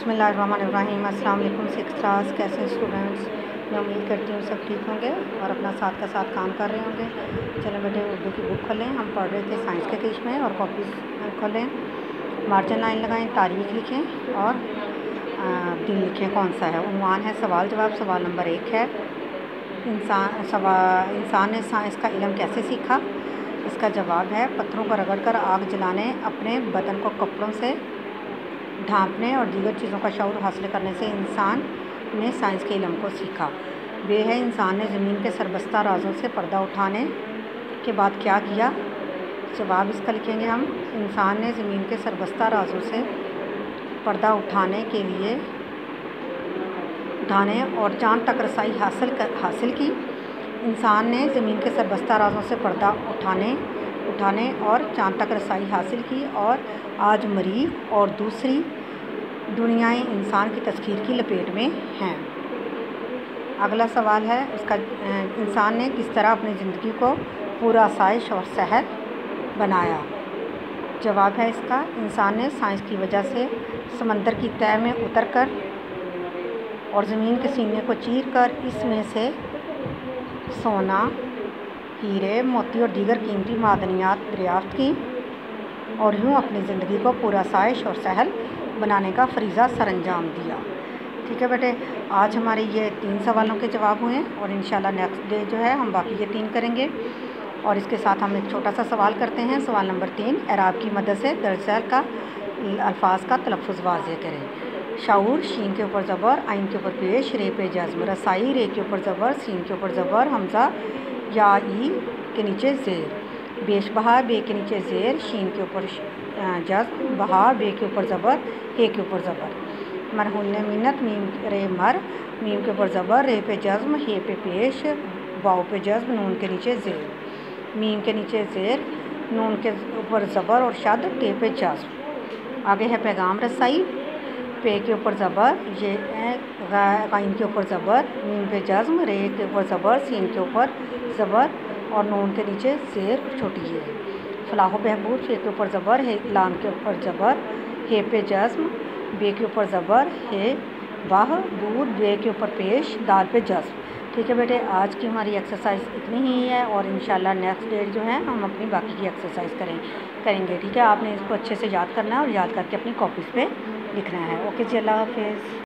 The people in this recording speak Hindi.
बिस्मिल्लाहिर्रहमानिर्रहीम। अस्सलाम वालेकुम सिक्स क्लास। कैसे हैं स्टूडेंट्स? मैं उम्मीद करती हूँ सब ठीक होंगे और अपना साथ का साथ काम कर रहे होंगे। चलें बेटे, उर्दू की बुक खोलें। हम पढ़ रहे थे साइंस के पेज में और कॉपीज खोलें, मार्जिन लाइन लगाएं, तारीख लिखें और दिन लिखें कौन सा है। उन्वान है सवाल जवाब। सवाल नंबर 1 है इंसान ने साइंस का इल्म कैसे सीखा। इसका जवाब है पत्थरों को रगड़कर आग जलाने, अपने बदन को कपड़ों से ढांपने और दीगर चीज़ों का शऊर हासिल करने से इंसान ने साइंस के इल्म को सीखा। वे है इंसान ने ज़मीन के सरबस्ता राजों से पर्दा उठाने के बाद क्या किया। जवाब इसका लिखेंगे हम। इंसान ने ज़मीन के सरबस्ता राजों से पर्दा उठाने और चांद तक रसाई हासिल की। इंसान ने ज़मीन के सरबस्ता राजों से पर्दा उठाने और चांद तक रसाई हासिल की और आज मरीख और दूसरी दुनियाएं इंसान की तस्खीर की लपेट में हैं। अगला सवाल है उसका, इंसान ने किस तरह अपनी ज़िंदगी को पूरा आसाइश और सहल बनाया। जवाब है इसका, इंसान ने साइंस की वजह से समंदर की तह में उतरकर और ज़मीन के सीने को चीरकर इसमें से सोना, हीरे, मोती और दीगर कीमती मादनियात दरियाफ्त की और यूँ अपनी ज़िंदगी को पूरा आसाइश और सहल बनाने का फरीज़ा सरअंजाम दिया। ठीक है बेटे, आज हमारे ये 3 सवालों के जवाब हुए और इंशाल्लाह नेक्स्ट डे जो है हम बाकी ये 3 करेंगे। और इसके साथ हम एक छोटा सा सवाल करते हैं। सवाल नंबर 3, एराब की मदद से दरअसल का अल्फाज का तलफ़ुज़ वाज़ेह करें। शऊर, शीन के ऊपर ज़बर, आइन के ऊपर पेश, रे पे जज़्म, रसाई, रे के ऊपर ज़बर, सीन के ऊपर ज़बर, हमज़ा या ई के नीचे ज़ेर, बेशबहा, बे के नीचे ज़ेर, शीन के ऊपर जज़्म, बहा, बे के ऊपर ज़बर, हे के ऊपर ज़बर, मरहुन मिन्नत, मीम रे मर, मीम के ऊपर ज़बर, रे पे जज़्म, हे पे पेश, वाव पे जज़्म, नून के नीचे ज़ेर, मीम के नीचे ज़ेर, नून के ऊपर ज़बर और शद, टे पे जज़्म। आगे है पैगाम रसाई, पे के ऊपर ज़बर, ये गाइन के ऊपर ज़बर, मीम पे जज़्म, रे के ऊपर ज़बर, सीन के ऊपर ज़बर और नून के नीचे ज़ेर छोटी है। फलाह बहबूद, फे के ऊपर ज़बर, हे लाम के ऊपर ज़बर, हे पे जज़्म, बे के ऊपर ज़बर, हे वाह, दूध, बे के ऊपर पेश, दाल पे जज़्म। ठीक है बेटे, आज की हमारी एक्सरसाइज इतनी ही है और इंशाल्लाह नेक्स्ट डे जो है हम अपनी बाकी की एक्सरसाइज करेंगे। ठीक है, आपने इसको अच्छे से याद करना है और याद करके अपनी कॉपीज़ पे लिखना है। ओके जी, अल्लाह हाफिज़।